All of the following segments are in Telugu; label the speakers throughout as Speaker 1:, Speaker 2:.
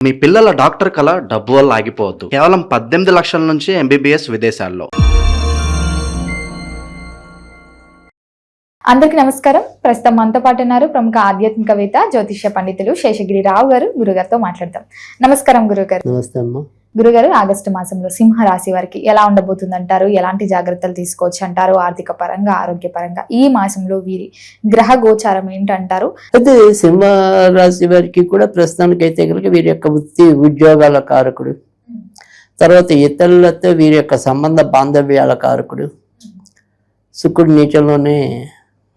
Speaker 1: మీ పిల్లల డాక్టర్ కళ డబ్బు వల్ల ఆగిపోవద్దు. కేవలం 18 లక్షల నుంచి MBBS విదేశాల్లో.
Speaker 2: అందరికీ నమస్కారం. ప్రస్తుతం మనతో పాటు ఉన్నారు ప్రముఖ ఆధ్యాత్మికవేత్త జ్యోతిష్య పండితులు శేషగిరి రావు గారు. గురుగారితో మాట్లాడతాం. నమస్కారం గురుగారు.
Speaker 3: నమస్తే అమ్మా.
Speaker 2: గురుగారు, ఆగస్టు మాసంలో సింహ రాశి వారికి ఎలా ఉండబోతుంది అంటారు? ఎలాంటి జాగ్రత్తలు తీసుకోవచ్చు అంటారు? ఆర్థిక పరంగా, ఆరోగ్యపరంగా ఈ మాసంలో వీరి గ్రహ గోచారం ఏంటంటారు?
Speaker 3: అయితే సింహ రాశి వారికి కూడా ప్రస్తుతానికి అయితే కనుక వీరి యొక్క వృత్తి ఉద్యోగాల కారకుడు, తర్వాత ఇతరులతో వీరి యొక్క సంబంధ బాంధవ్యాల కారకుడు శుక్రుడు నీచంలోనే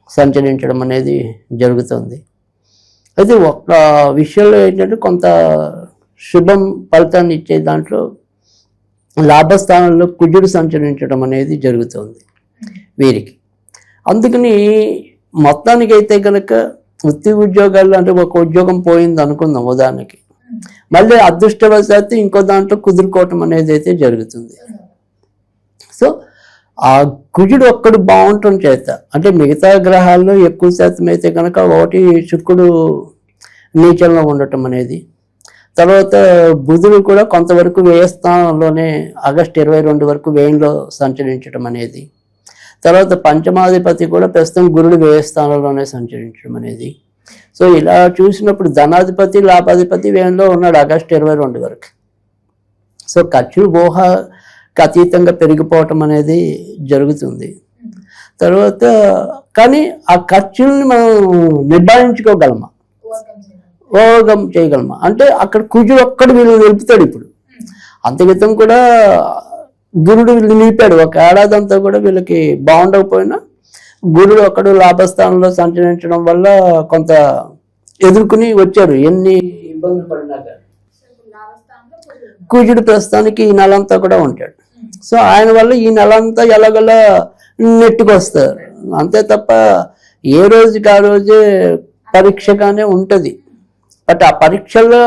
Speaker 3: సంచరించడం అనేది జరుగుతుంది. అయితే ఒక్క విషయంలో ఏంటంటే కొంత శుభం ఫలితాన్ని ఇచ్చే దాంట్లో లాభస్థానంలో కుజుడు సంచరించడం అనేది జరుగుతుంది వీరికి. అందుకని మొత్తానికి అయితే కనుక వృత్తి ఉద్యోగాల్లో అంటే ఒక ఉద్యోగం పోయింది అనుకుందాం ఉదాహరణకి, మళ్ళీ అదృష్టవశాత్తు ఇంకో దాంట్లో కుదురుకోవటం అనేది అయితే జరుగుతుంది. సో ఆ కుజుడు ఒక్కడు బాగుండటం చేత అంటే మిగతా గ్రహాల్లో ఎక్కువ శాతం అయితే కనుక ఒకటి శుక్రుడు నీచంలో ఉండటం అనేది, తర్వాత బుధుడు కూడా కొంతవరకు వ్యయస్థానంలోనే ఆగస్టు 22 వరకు వ్యయంలో సంచరించడం అనేది, తర్వాత పంచమాధిపతి కూడా ప్రస్తుతం గురుడు వ్యయస్థానంలోనే సంచరించడం అనేది. సో ఇలా చూసినప్పుడు ధనాధిపతి లాభాధిపతి వ్యయంలో ఉన్నాడు ఆగస్టు 22 వరకు. సో ఖర్చులు ఊహకు అతీతంగా పెరిగిపోవటం అనేది జరుగుతుంది. తర్వాత కానీ ఆ ఖర్చుల్ని మనం నిర్ధారించుకోగలమా, ఓవర్కమ్ చేయగలమా అంటే అక్కడ కుజుడు ఒక్కడు వీళ్ళు నిలుపుతాడు. ఇప్పుడు అంతకితం కూడా గురుడు వీళ్ళు నిలిపాడు. ఒక ఏడాది అంతా కూడా వీళ్ళకి బాగుండకపోయినా గురుడు ఒక్కడు లాభస్థానంలో సంచరించడం వల్ల కొంత ఎదుర్కొని వచ్చారు. ఎన్ని ఇబ్బందులు పడినా కానీ కుజుడు ప్రస్తుతానికి ఈ నెలంతా కూడా ఉంటాడు. సో ఆయన వల్ల ఈ నెలంతా ఎలాగలా నెట్టుకొస్తారు అంతే తప్ప ఏ రోజుకి ఆ రోజే పరీక్షగానే ఉంటుంది. బట్ ఆ పరీక్షల్లో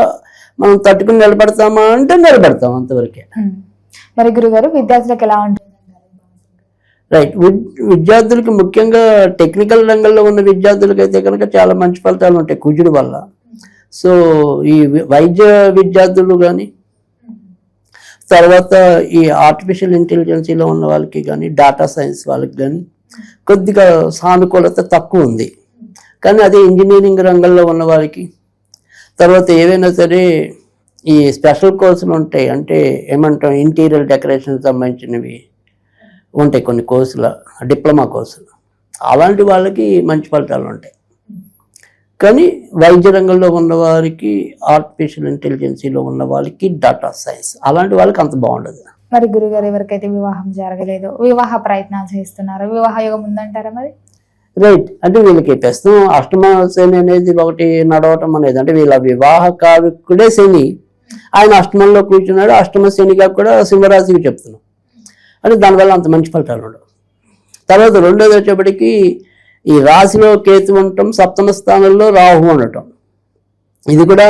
Speaker 3: మనం తట్టుకుని నిలబడతామా అంటే నిలబడతాం అంతవరకే.
Speaker 2: మరి గురుగారు, విద్యార్థులకు ఎలా ఉంటుంది?
Speaker 3: రైట్, విద్యార్థులకి ముఖ్యంగా టెక్నికల్ రంగంలో ఉన్న విద్యార్థులకి అయితే కనుక చాలా మంచి ఫలితాలు ఉంటాయి కుజుడు వల్ల. సో ఈ వైద్య విద్యార్థులు కానీ, తర్వాత ఈ ఆర్టిఫిషియల్ ఇంటెలిజెన్సీలో ఉన్న వాళ్ళకి కానీ, డేటా సైన్స్ వాళ్ళకి కానీ కొద్దిగా సానుకూలత తక్కువ ఉంది. కానీ అదే ఇంజనీరింగ్ రంగంలో ఉన్న వారికి, తర్వాత ఏవైనా సరే ఈ స్పెషల్ కోర్సులు ఉంటాయి, అంటే ఏమంటాం ఇంటీరియర్ డెకరేషన్ సంబంధించినవి ఉంటాయి కొన్ని కోర్సులు, డిప్లొమా కోర్సులు, అలాంటి వాళ్ళకి మంచి ఫలితాలు ఉంటాయి. కానీ వైద్య రంగంలో ఉన్న వారికి, ఆర్టిఫిషియల్ ఇంటెలిజెన్సీలో ఉన్న వాళ్ళకి, డేటా సైన్స్ అలాంటి వాళ్ళకి అంత బాగుండదు.
Speaker 2: మరి గురుగారు, ఎవరికైతే వివాహం జరగలేదో, వివాహ ప్రయత్నాలు చేస్తున్నారో, వివాహ యోగం ఉందంటారా మరి?
Speaker 3: రైట్, అంటే వీళ్ళకి ప్రస్తుతం అష్టమ శని అనేది ఒకటి నడవటం అనేది, అంటే వీళ్ళ వివాహ కారకుడే శని, ఆయన అష్టమంలో కూర్చున్నాడు. అష్టమ శనిగా కూడా సింహరాశికి చెప్తున్నాం, అంటే దానివల్ల అంత మంచి ఫలితాలు ఉండవు. తర్వాత రెండోది వచ్చేప్పటికి ఈ రాశిలో కేతు ఉండటం, సప్తమ స్థానంలో రాహు ఉండటం, ఇది కూడా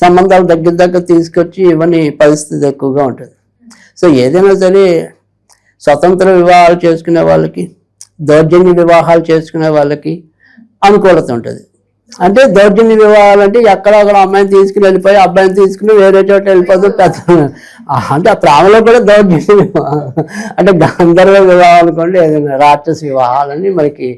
Speaker 3: సంబంధాలు దగ్గర తీసుకొచ్చి ఇవన్నీ పరిస్థితి ఎక్కువగా ఉంటుంది. సో ఏదైనా సరే స్వతంత్ర వివాహాలు చేసుకునే వాళ్ళకి, దౌర్జన్య వివాహాలు చేసుకునే వాళ్ళకి అనుకూలత ఉంటుంది. అంటే దౌర్జన్య వివాహాలు అంటే ఎక్కడొక్కడ అమ్మాయిని తీసుకుని వెళ్ళిపోయి అబ్బాయిని తీసుకుని వేరే చోట వెళ్ళిపోతూ అంటే ఆ ప్రేమలో కూడా దౌర్జన్య వివాహం అంటే గంధర్వ వివాహం అనుకోండి, ఏదైనా రాక్షస వివాహాలని మనకి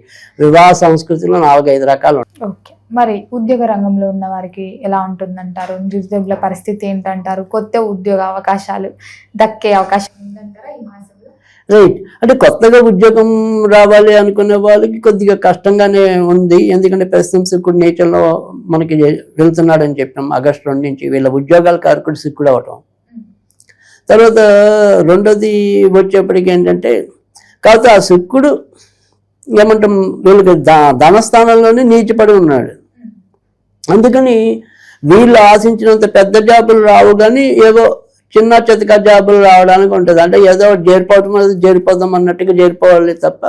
Speaker 3: వివాహ సంస్కృతిలో 4-5 రకాలు ఉంటాయి.
Speaker 2: ఓకే, మరి ఉద్యోగ రంగంలో ఉన్న వారికి ఎలా ఉంటుందంటారు? నిరుద్యోగుల పరిస్థితి ఏంటంటారు? కొత్త ఉద్యోగ అవకాశాలు దక్కే అవకాశం ఉందంటారా ఈ మాసంలో?
Speaker 3: రైట్, అంటే కొత్తగా ఉద్యోగం రావాలి అనుకునే వాళ్ళకి కొద్దిగా కష్టంగానే ఉంది. ఎందుకంటే ప్రస్తుతం శుక్రుడు నేచర్లో మనకి వెళ్తున్నాడని చెప్పాం. ఆగస్టు 2 నుంచి వీళ్ళ ఉద్యోగాల కారకుడు శుక్రుడు అవటం. తర్వాత రెండోది వచ్చేప్పటికి ఏంటంటే, కాకపోతే ఆ శుక్రుడు ఏమంటాం వీళ్ళకి ధనస్థానంలోనే నీచిపడి ఉన్నాడు. అందుకని వీళ్ళు ఆశించినంత పెద్ద జాబులు రావు, కానీ ఏవో చిన్న చితక జాబులు రావడానికి ఉంటుంది. అంటే ఏదో చేరిపోదాం అన్నట్టుగా చేరిపోవాలి తప్ప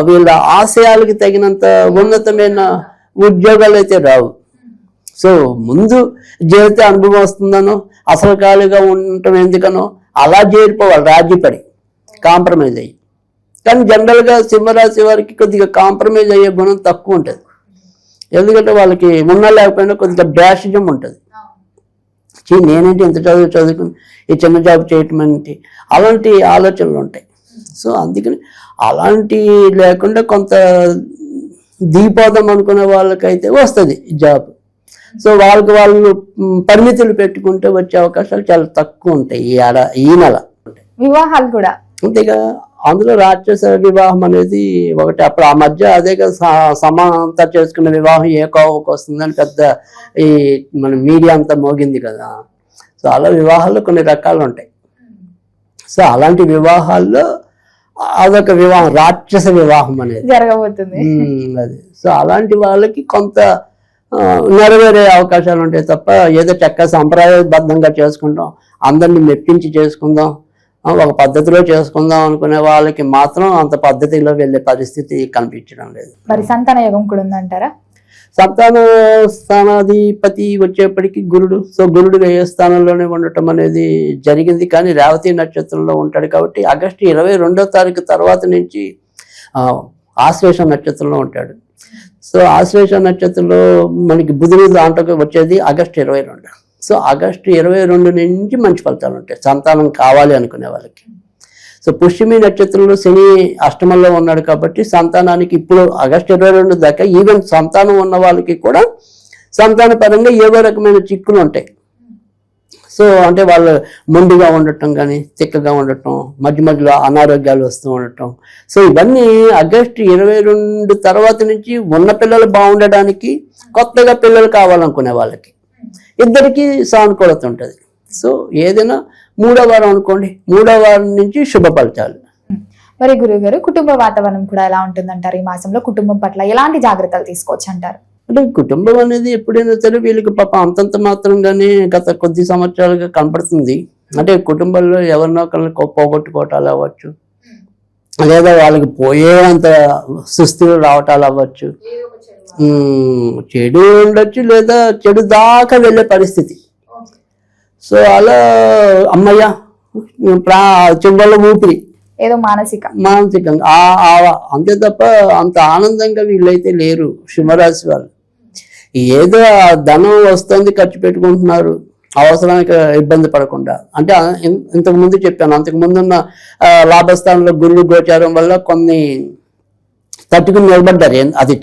Speaker 3: వీళ్ళ ఆశయాలకి తగినంత ఉన్నతమైన ఉద్యోగాలు అయితే రావు. సో ముందు చేరితే అనుభవం వస్తుందనో, అసలు ఖాళీగా ఉండటం ఎందుకనో అలా చేరిపోవాలి రాజీపడి, కాంప్రమైజ్ అయ్యి. కానీ జనరల్గా సింహరాశి వారికి కొద్దిగా కాంప్రమైజ్ అయ్యే గుణం తక్కువ ఉంటుంది. ఎందుకంటే వాళ్ళకి ఉన్నా లేకపోయినా కొద్దిగా డాషిజం ఉంటుంది. నేనేంటి ఇంత చదువుకుని ఈ చిన్న జాబ్ చేయటం అంటే అలాంటి ఆలోచనలు ఉంటాయి. సో అందుకని అలాంటి లేకుండా కొంత దిగిపోదాం అనుకునే వాళ్ళకైతే వస్తుంది జాబ్. సో వాళ్ళు పరిమితులు పెట్టుకుంటే వచ్చే అవకాశాలు చాలా తక్కువ ఉంటాయి ఈ నెల.
Speaker 2: వివాహాలు కూడా
Speaker 3: అంతేగా, అందులో రాక్షస వివాహం అనేది ఒకటి. అప్పుడు ఆ మధ్య అదేగా సమానంతా చేసుకున్న వివాహం ఏ కోవకు వస్తుందని పెద్ద ఈ మన మీడియా అంతా మోగింది కదా. సో అలా వివాహాల్లో కొన్ని రకాలు ఉంటాయి. సో అలాంటి వివాహాల్లో అదొక వివాహం, రాక్షస వివాహం అనేది
Speaker 2: జరగబోతుంది.
Speaker 3: అది. సో అలాంటి వాళ్ళకి కొంత నెరవేరే అవకాశాలు ఉంటాయి తప్ప ఏదో చక్కగా సంప్రదాయబద్ధంగా చేసుకుంటాం, అందరిని మెప్పించి చేసుకుందాం, ఒక పద్ధతిలో చేసుకుందాం అనుకునే వాళ్ళకి మాత్రం అంత పద్ధతిలో వెళ్ళే పరిస్థితి కనిపించడం లేదు.
Speaker 2: మరి సంతాన యోగం కూడా ఉందంటారా?
Speaker 3: సంతాన స్థానాధిపతి వచ్చేప్పటికి గురుడు. సో గురుడు వ్యయ స్థానంలోనే ఉండటం అనేది జరిగింది. కానీ రేవతి నక్షత్రంలో ఉంటాడు కాబట్టి ఆగస్టు 22వ తారీఖు తర్వాత నుంచి ఆశ్లేష నక్షత్రంలో ఉంటాడు. సో ఆశ్లేష నక్షత్రంలో మనకి బుధుడు దాంట్లోకి వచ్చేది ఆగస్టు 22. సో ఆగస్టు 22 నుంచి మంచి ఫలితాలు ఉంటాయి సంతానం కావాలి అనుకునే వాళ్ళకి. సో పుష్యమి నక్షత్రంలో శని అష్టమంలో ఉన్నాడు కాబట్టి సంతానానికి ఇప్పుడు ఆగస్టు 22 దాకా ఈవెన్ సంతానం ఉన్న వాళ్ళకి కూడా సంతాన పరంగా ఏవో రకమైన చిక్కులు ఉంటాయి. సో అంటే వాళ్ళు మొండిగా ఉండటం కానీ, తిక్కగా ఉండటం, మధ్య మధ్యలో అనారోగ్యాలు వస్తూ ఉండటం. సో ఇవన్నీ ఆగస్టు 22 తర్వాత నుంచి ఉన్న పిల్లలు బాగుండడానికి, కొత్తగా పిల్లలు కావాలనుకునే వాళ్ళకి ఇద్దరికి సానుకూలత ఉంటుంది. సో ఏదైనా 3వ వారం అనుకోండి, 3వ వారం నుంచి శుభ ఫలితాలు.
Speaker 2: మరి గురువు గారు, కుటుంబ వాతావరణం కూడా ఎలా ఉంటుందంటారు? ఈ మాసంలో కుటుంబం పట్ల ఎలాంటి జాగ్రత్తలు తీసుకోవచ్చు అంటారు?
Speaker 3: అంటే కుటుంబం అనేది ఎప్పుడైనా సరే వీళ్ళకి పాప అంతంత మాత్రంగానే గత కొద్ది సంవత్సరాలుగా కనపడుతుంది. అంటే కుటుంబంలో ఎవరినో ఒకరిని పోగొట్టుకోవటాలు అవ్వచ్చు, లేదా వాళ్ళకి పోయేంత సుస్థితులు రావటాలు అవ్వచ్చు, చెడు ఉండొచ్చు, లేదా చెడు దాకా వెళ్ళే పరిస్థితి. సో అలా అమ్మయ్య చివరిలో ఊపిరి
Speaker 2: ఏదో
Speaker 3: మానసికంగా అంతే తప్ప అంత ఆనందంగా వీళ్ళైతే లేరు సింహరాశి వాళ్ళు. ఏదో ధనం వస్తుంది, ఖర్చు పెట్టుకుంటున్నారు అవసరానికి ఇబ్బంది పడకుండా. అంటే ఇంతకు ముందు చెప్పాను, అంతకు ముందున్న లాభస్థానంలో గురువు గోచారం వల్ల కొన్ని తట్టుకుని నిలబడ్డారు, అది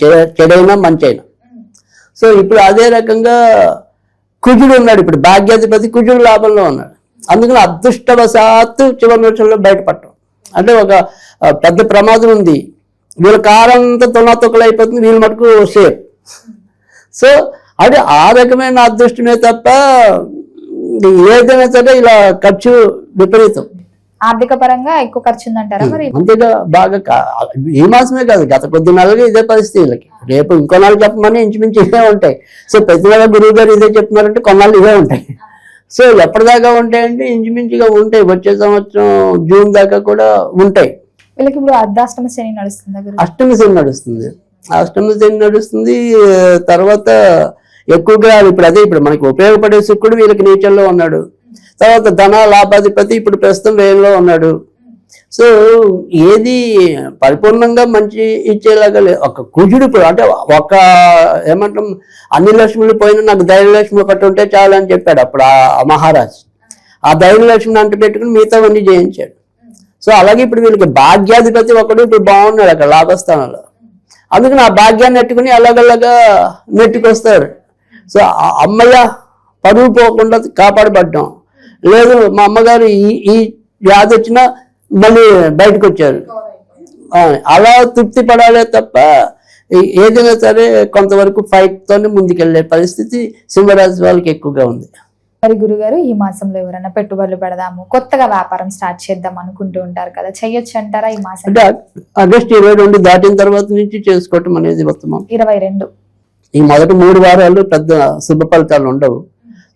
Speaker 3: చెడైనా మంచి అయినా. సో ఇప్పుడు అదే రకంగా కుజుడు ఉన్నాడు, ఇప్పుడు భాగ్యాధిపతి కుజుడు లాభంలో ఉన్నాడు. అందుకని అదృష్టవశాత్తు చివరి నిమిషంలో బయటపడటం అంటే ఒక పెద్ద ప్రమాదం ఉంది. వీళ్ళ కారంతా తొక్కలు అయిపోతుంది, వీళ్ళ మటుకు సేఫ్. సో అది ఆ రకమైన అదృష్టమే తప్ప ఏదైనా సరే ఇలా ఖర్చు విపరీతం.
Speaker 2: ఆర్థిక పరంగా ఎక్కువ ఖర్చు ఉందంటారా? మరి
Speaker 3: అంతేగా బాగా ఈ మాసమే కాదు, గత కొద్ది నెలలుగా ఇదే పరిస్థితి వీళ్ళకి. రేపు ఇంకో నెలలు చెప్పమని ఇంచుమించు ఇవే ఉంటాయి. సో ప్రతి నెల గురువు గారు ఇదే చెప్తున్నారంటే కొన్నాళ్ళు ఇవే ఉంటాయి. సో ఎప్పటిదాకా ఉంటాయంటే ఇంచుమించుగా ఉంటాయి, వచ్చే సంవత్సరం జూన్ దాకా కూడా ఉంటాయి.
Speaker 2: వీళ్ళకి ఇప్పుడు అర్ధాష్టమ శని నడుస్తుంది,
Speaker 3: అష్టమ శని నడుస్తుంది, అష్టమ శని నడుస్తుంది. తర్వాత ఎక్కువగా ఇప్పుడు మనకి ఉపయోగపడే శుక్రుడు వీళ్ళకి నీచంలో ఉన్నాడు. తర్వాత ధన లాభాధిపతి ఇప్పుడు ప్రస్తుతం వ్యయంలో ఉన్నాడు. సో ఏది పరిపూర్ణంగా మంచి ఇచ్చేలాగా లేదు. ఒక కుజుడు ఇప్పుడు అంటే ఒక ఏమంటాం, అన్ని లక్ష్ములు పోయినా నాకు ధైర్యలక్ష్మి ఒకటి ఉంటే చాలు అని చెప్పాడు అప్పుడు ఆ మహారాజు. ఆ ధైర్యలక్ష్మిని అంటు పెట్టుకుని మిగతావన్నీ జయించాడు. సో అలాగే ఇప్పుడు వీళ్ళకి భాగ్యాధిపతి ఒకడు ఇప్పుడు బాగున్నాడు అక్కడ లాభస్థానంలో. అందుకని ఆ భాగ్యాన్ని నెట్టుకుని అలాగలాగా నెట్టుకొస్తారు. సో అమ్మయ్య పరువు పోకుండా కాపాడబడ్డాం. లేదు మా అమ్మగారు ఈ వ్యాధి వచ్చినా మళ్ళీ బయటకు వచ్చారు, అలా తృప్తి పడాలే తప్ప ఏదైనా సరే కొంతవరకు ఫైట్తోనే ముందుకెళ్లే పరిస్థితి సింహరాశి వాళ్ళకి ఎక్కువగా ఉంది.
Speaker 2: మరి గురుగారు, ఈ మాసంలో ఎవరైనా పెట్టుబడులు పెడదాము, కొత్తగా వ్యాపారం స్టార్ట్ చేద్దాం అనుకుంటూ ఉంటారు కదా, చెయ్యొచ్చు అంటారా ఈ మాసం?
Speaker 3: అంటే ఆగస్టు 22 దాటిన తర్వాత నుంచి చేసుకోవటం అనేది ఉత్తమం.
Speaker 2: 22
Speaker 3: ఈ మొదటి 3 వారాలు పెద్ద శుభ ఫలితాలు ఉండవు.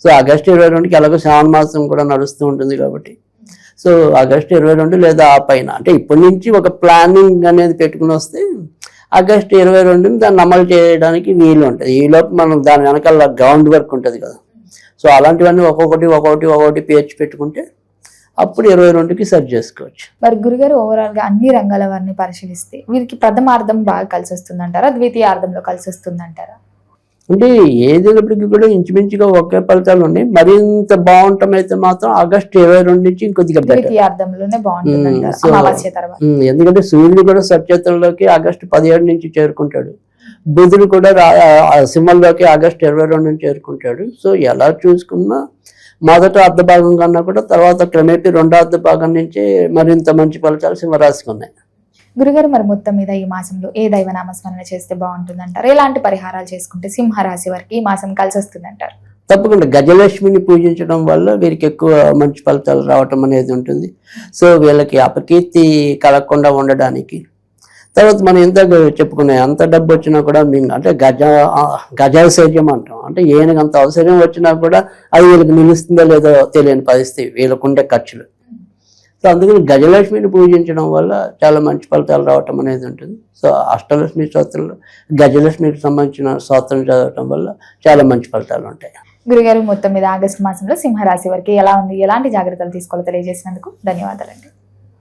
Speaker 3: సో ఆగస్టు 22కి ఎలాగో శ్రావణ మాసం కూడా నడుస్తూ ఉంటుంది కాబట్టి సో ఆగస్టు 22 లేదా ఆ పైన అంటే ఇప్పటి నుంచి ఒక ప్లానింగ్ అనేది పెట్టుకుని వస్తే ఆగస్టు 22 దాన్ని అమలు చేయడానికి వీలు ఉంటుంది. ఈలోపు మనం దాని వెనకాల గ్రౌండ్ వర్క్ ఉంటుంది కదా. సో అలాంటివన్నీ ఒక్కొక్కటి పేర్చి పెట్టుకుంటే అప్పుడు 22కి సెట్ చేసుకోవచ్చు.
Speaker 2: మరి గురుగారు, ఓవరాల్ గా అన్ని రంగాల వారిని పరిశీలిస్తే వీరికి ప్రథమార్థం బాగా కలిసి వస్తుందంటారా, ద్వితీయార్థంలో కలిసి వస్తుందంటారా?
Speaker 3: అంటే ఏదైనప్పటికీ కూడా ఇంచుమించుగా ఒకే ఫలితాలు ఉన్నాయి. మరింత బాగుంటాం అయితే మాత్రం ఆగస్టు 22 నుంచి ఇంకొద్దిగా బెటర్.
Speaker 2: ద్వితీయార్థంలోనే బాగుంటుంది అంటారు
Speaker 3: సో
Speaker 2: అమావాస్య తర్వాత.
Speaker 3: ఎందుకంటే సూర్యుడు కూడా సత్యత్వంలోకి ఆగస్టు 17 నుంచి చేరుకుంటాడు. బుధుడు కూడా సింహంలోకి ఆగస్టు 22 నుంచి చేరుకుంటాడు. సో ఎలా చూసుకున్నా మొదట అర్ధ భాగం కన్నా కూడా తర్వాత క్రమేపీ రెండో అర్ధ భాగం నుంచి మరింత మంచి ఫలితాలు సింహరాశికి ఉన్నాయి.
Speaker 2: గురుగారు, మరి మొత్తం మీద ఈ మాసంలో ఏ దైవ నామస్మరణ చేస్తే బాగుంటుంది అంటారు? ఎలాంటి పరిహారాలు చేసుకుంటే సింహరాశి వారికి ఈ మాసం కలిసి వస్తుంది అంటారు?
Speaker 3: తప్పకుండా గజలక్ష్మిని పూజించడం వల్ల వీరికి ఎక్కువ మంచి ఫలితాలు రావటం అనేది ఉంటుంది. సో వీళ్ళకి అపకీర్తి కలగకుండా ఉండడానికి, తర్వాత మనం ఇందాక చెప్పుకునే అంత డబ్బు వచ్చినా కూడా అంటే గజాశైర్యం అంటాం. అంటే ఏనుగు అంత అవసరం వచ్చినా కూడా అది వీళ్ళకి నిలుస్తుందో లేదో తెలియని పరిస్థితి వీళ్ళకుండే ఖర్చులు. సో అందుకని గజలక్ష్మిని పూజించడం వల్ల చాలా మంచి ఫలితాలు రావటం అనేది ఉంటుంది. సో అష్టలక్ష్మి స్తోత్రంలో గజలక్ష్మికి సంబంధించిన స్తోత్రం చదవటం వల్ల చాలా మంచి ఫలితాలు ఉంటాయి.
Speaker 2: గురుగారు, మొత్తం మీద ఆగస్టు మాసంలో సింహరాశి వారికి ఎలా ఉంది, ఎలాంటి జాగ్రత్తలు తీసుకోవాలో తెలియజేసినందుకు ధన్యవాదాలండి.